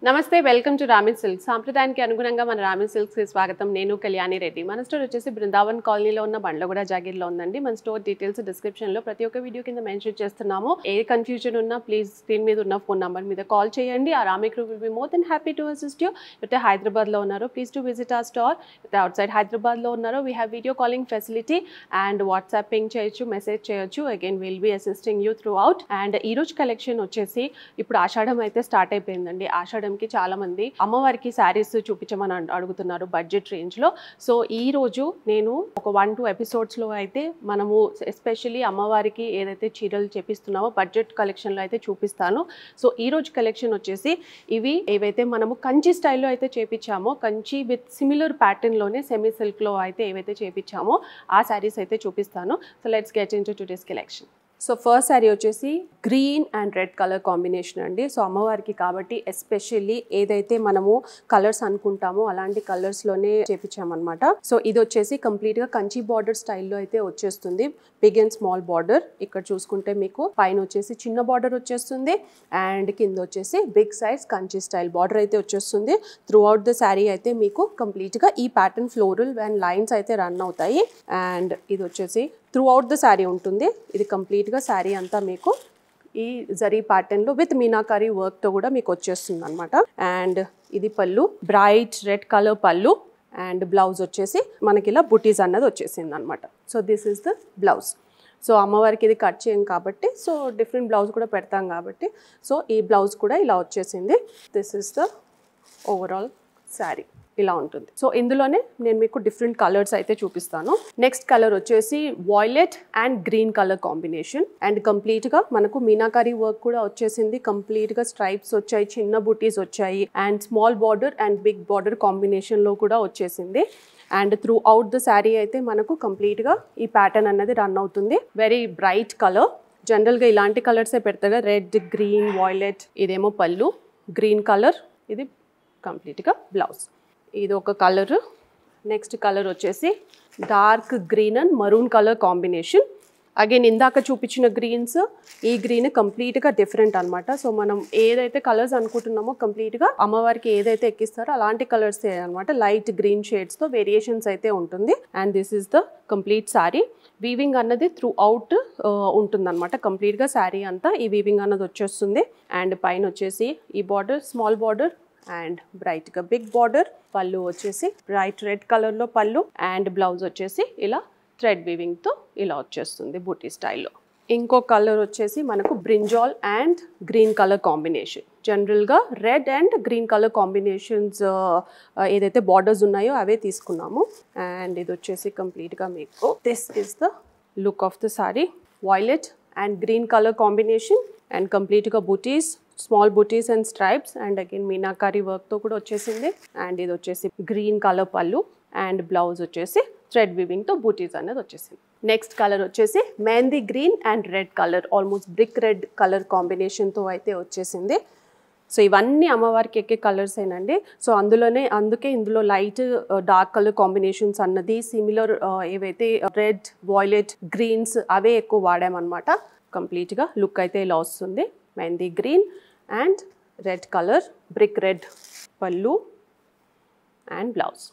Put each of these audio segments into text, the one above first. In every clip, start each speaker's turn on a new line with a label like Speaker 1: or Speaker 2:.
Speaker 1: నమస్తే welcome to రామిన్ silks. సాంప్రదాయానికి అనుగుణంగా మన రామిన్ సిల్క్స్ కి స్వాగతం. నేను కళ్యాణి రెడ్డి. మన స్టోర్ వచ్చేసి బృందావన్ కాలనీలో ఉన్న బండ్లగూడ జాగీర్లో ఉందండి. మన స్టోర్ డీటెయిల్స్ డిస్క్రిప్షన్ లో ప్రతి ఒక్క వీడియో కింద మెన్షన్ చేస్తున్నాము. ఏ కన్ఫ్యూజన్ ఉన్నా ప్లీజ్ స్క్రీన్ మీద ఉన్న ఫోన్ నంబర్ మీద కాల్ చేయండి. ఆ రామిక్రూ will be more than happy to assist you. అయితే హైదరాబాద్ లో ఉన్నారు, please to visit our store. అయితే అవుట్ సైడ్ హైదరాబాద్ లో ఉన్నారు, we have video calling facility and WhatsApp ping చేయొచ్చు, మెసేజ్ చేయొచ్చు. Again will be assisting you throughout. And ఈ రోజు కలెక్షన్ వచ్చేసి ఇప్పుడు ఆషాఢం అయితే స్టార్ట్ అయిపోయిందండి. ఆషాఢంకి చాలా మంది అమ్మవారికి శారీస్ చూపించమని అడుగుతున్నారు బడ్జెట్ రేంజ్ లో. సో ఈ రోజు నేను ఒక 1-2 ఎపిసోడ్స్ లో అయితే మనము ఎస్పెషల్లీ అమ్మవారికి ఏదైతే చీరలు చేపిస్తున్నామో బడ్జెట్ కలెక్షన్ లో అయితే చూపిస్తాను. సో ఈ రోజు కలెక్షన్ వచ్చేసి ఇవి ఏవైతే మనము కంచి స్టైల్లో అయితే చేపించామో, కంచి విత్ సిమిలర్ ప్యాటర్న్ లోనే సెమీ సిల్క్ లో అయితే ఏవైతే చేపించామో ఆ శారీస్ అయితే చూపిస్తాను. So let's get into today's collection. So first sari వచ్చేసి green and red colour combination అండి. సో అమ్మవారికి కాబట్టి ఎస్పెషల్లీ ఏదైతే మనము కలర్స్ అనుకుంటామో అలాంటి కలర్స్లోనే చేపించామన్నమాట. సో ఇది వచ్చేసి కంప్లీట్గా కంచి బార్డర్ స్టైల్లో అయితే వచ్చేస్తుంది. Big and small border. ఇక్కడ చూసుకుంటే మీకు పైన వచ్చేసి చిన్న బార్డర్ వచ్చేస్తుంది అండ్ కింద వచ్చేసి big size Kanchi style border అయితే వచ్చేస్తుంది. త్రూ అవుట్ ద శారీ అయితే మీకు కంప్లీట్గా ఈ ప్యాటర్న్ ఫ్లోరల్ అండ్ లైన్స్ అయితే రన్ అవుతాయి. అండ్ ఇది వచ్చేసి త్రూ అవుట్ ద శారీ ఉంటుంది. ఇది కంప్లీట్గా శారీ అంతా మీకు ఈ జరీ ప్యాటర్న్లో విత్ మీనాకారీ వర్క్తో కూడా మీకు వచ్చేస్తుంది అనమాట. అండ్ ఇది పళ్ళు, bright red colour pallu. And blouse వచ్చేసి మనకి ఇలా బుటీస్ అన్నది వచ్చేసింది అనమాట. So this is the blouse. So అమ్మవారికి ఇది కట్ చేయం కాబట్టి సో డిఫరెంట్ బ్లౌజ్ కూడా పెడతాం కాబట్టి సో ఈ బ్లౌజ్ కూడా ఇలా వచ్చేసింది. This is the overall sari. ఇలా ఉంటుంది. సో ఇందులోనే నేను మీకు డిఫరెంట్ కలర్స్ అయితే చూపిస్తాను. నెక్స్ట్ కలర్ వచ్చేసి violet and green colour combination. And కంప్లీట్గా మనకు మీనాకారీ వర్క్ కూడా వచ్చేసింది. కంప్లీట్గా స్ట్రైప్స్ వచ్చాయి, చిన్న బుటీస్ వచ్చాయి and small border and big border కాంబినేషన్లో కూడా వచ్చేసింది. And throughout the sari అయితే మనకు కంప్లీట్గా ఈ ప్యాటర్న్ అన్నది రన్ అవుతుంది. Very bright colour. జనరల్గా ఇలాంటి కలర్సే పెడతారు, రెడ్, గ్రీన్, వాయిలెట్. ఇదేమో పళ్ళు గ్రీన్ కలర్, ఇది కంప్లీట్గా బ్లౌజ్. ఇది ఒక కలర్. నెక్స్ట్ కలర్ వచ్చేసి dark green and maroon colour combination. Again ఇందాక చూపించిన గ్రీన్స్, ఈ గ్రీన్ కంప్లీట్గా డిఫరెంట్ అనమాట. సో మనం ఏదైతే కలర్స్ అనుకుంటున్నామో కంప్లీట్గా అమ్మవారికి ఏదైతే ఎక్కిస్తారో అలాంటి కలర్స్ అనమాట. లైట్ గ్రీన్ షేడ్స్తో వేరియేషన్స్ అయితే ఉంటుంది. And this is the complete sari. Weaving అన్నది త్రూ అవుట్ ఉంటుందన్నమాట. కంప్లీట్గా శారీ అంతా ఈ వీవింగ్ అన్నది వచ్చేస్తుంది. అండ్ పైన వచ్చేసి ఈ బార్డర్ స్మాల్ బార్డర్ అండ్ బ్రైట్గా బిగ్ బార్డర్. పళ్ళు వచ్చేసి బ్రైట్ రెడ్ కలర్లో పళ్ళు అండ్ బ్లౌజ్ వచ్చేసి ఇలా థ్రెడ్ వీవింగ్తో ఇలా వచ్చేస్తుంది బూటీ స్టైల్లో. ఇంకో కలర్ వచ్చేసి మనకు brinjal and green colour combination. జనరల్గా red and green colour combinations ఏదైతే బార్డర్స్ ఉన్నాయో అవే తీసుకున్నాము. అండ్ ఇది వచ్చేసి కంప్లీట్గా మీకు this is the look of the sari. Violet and green colour combination and కంప్లీట్గా buttis, small buttis and stripes and again meenakari వర్క్తో కూడా వచ్చేసింది. అండ్ ఇది వచ్చేసి green colour pallu and blouse వచ్చేసి థ్రెడ్ వీవింగ్తో బూటీస్ అనేది వచ్చేసింది. నెక్స్ట్ కలర్ వచ్చేసి mehndi green and red colour, almost brick red colour కాంబినేషన్తో అయితే వచ్చేసింది. సో ఇవన్నీ అమ్మవారికి ఎక్కే కలర్స్ ఏనండి. సో అందుకే ఇందులో లైట్ డార్క్ కలర్ కాంబినేషన్స్ అన్నది సిమిలర్ ఏవైతే రెడ్, వాయిలెట్, గ్రీన్స్ అవే ఎక్కువ వాడామన్నమాట. కంప్లీట్గా లుక్ అయితే ఇలా వస్తుంది. Mehndi green and red colour, brick red pallu and blouse.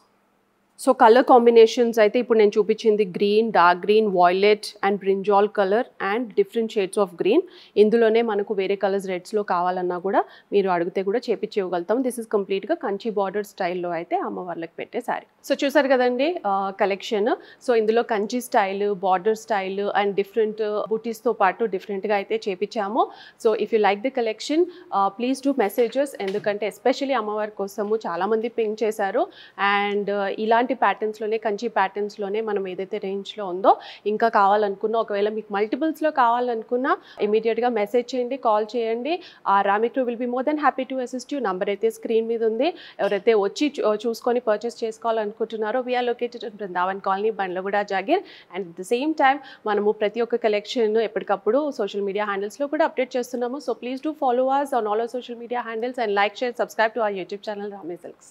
Speaker 1: So colour combinations అయితే ఇప్పుడు నేను చూపించింది green, dark green, violet and brinjal colour and different shades of green. ఇందులోనే మనకు వేరే కలర్స్ రెడ్స్లో కావాలన్నా కూడా మీరు అడిగితే కూడా చేపించగలుగుతాం. దిస్ ఇస్ కంప్లీట్గా కంచి బార్డర్ స్టైల్లో అయితే అమ్మవార్లకు పెట్టే శారీ. సో చూసారు కదండి కలెక్షన్. సో ఇందులో Kanchi style, border style and different బూటీస్తో పాటు డిఫరెంట్గా అయితే చేపించాము. So if you like the collection please do messages. ఎందుకంటే ఎస్పెషల్లీ అమ్మవారి కోసము చాలామంది పింక్ చేశారు. అండ్ ఇలాంటి ప్యాటర్న్స్లోనే కంచి ప్యాటర్న్స్లోనే మనం ఏదైతే రేంజ్లో ఉందో ఇంకా కావాలనుకున్నా, ఒకవేళ మీకు మల్టిపుల్స్లో కావాలనుకున్నా ఇమీడియట్గా మెసేజ్ చేయండి, కాల్ చేయండి. ఆ రామిక్రూ will be more than happy to assist you. Number అయితే స్క్రీన్ మీద ఉంది. ఎవరైతే వచ్చి చూసుకొని పర్చేస్ చేసుకోవాలనుకుంటున్నారో we're located in Brindavan colony, Bandlaguda Jagir. And at the same time మనము ప్రతి ఒక్క కలెక్షన్ ఎప్పటికప్పుడు సోషల్ మీడియా హ్యాండిల్స్లో కూడా అప్డేట్ చేస్తున్నాము. So please do follow us on all our social media handles and like, share, subscribe to our YouTube channel Ramin silks.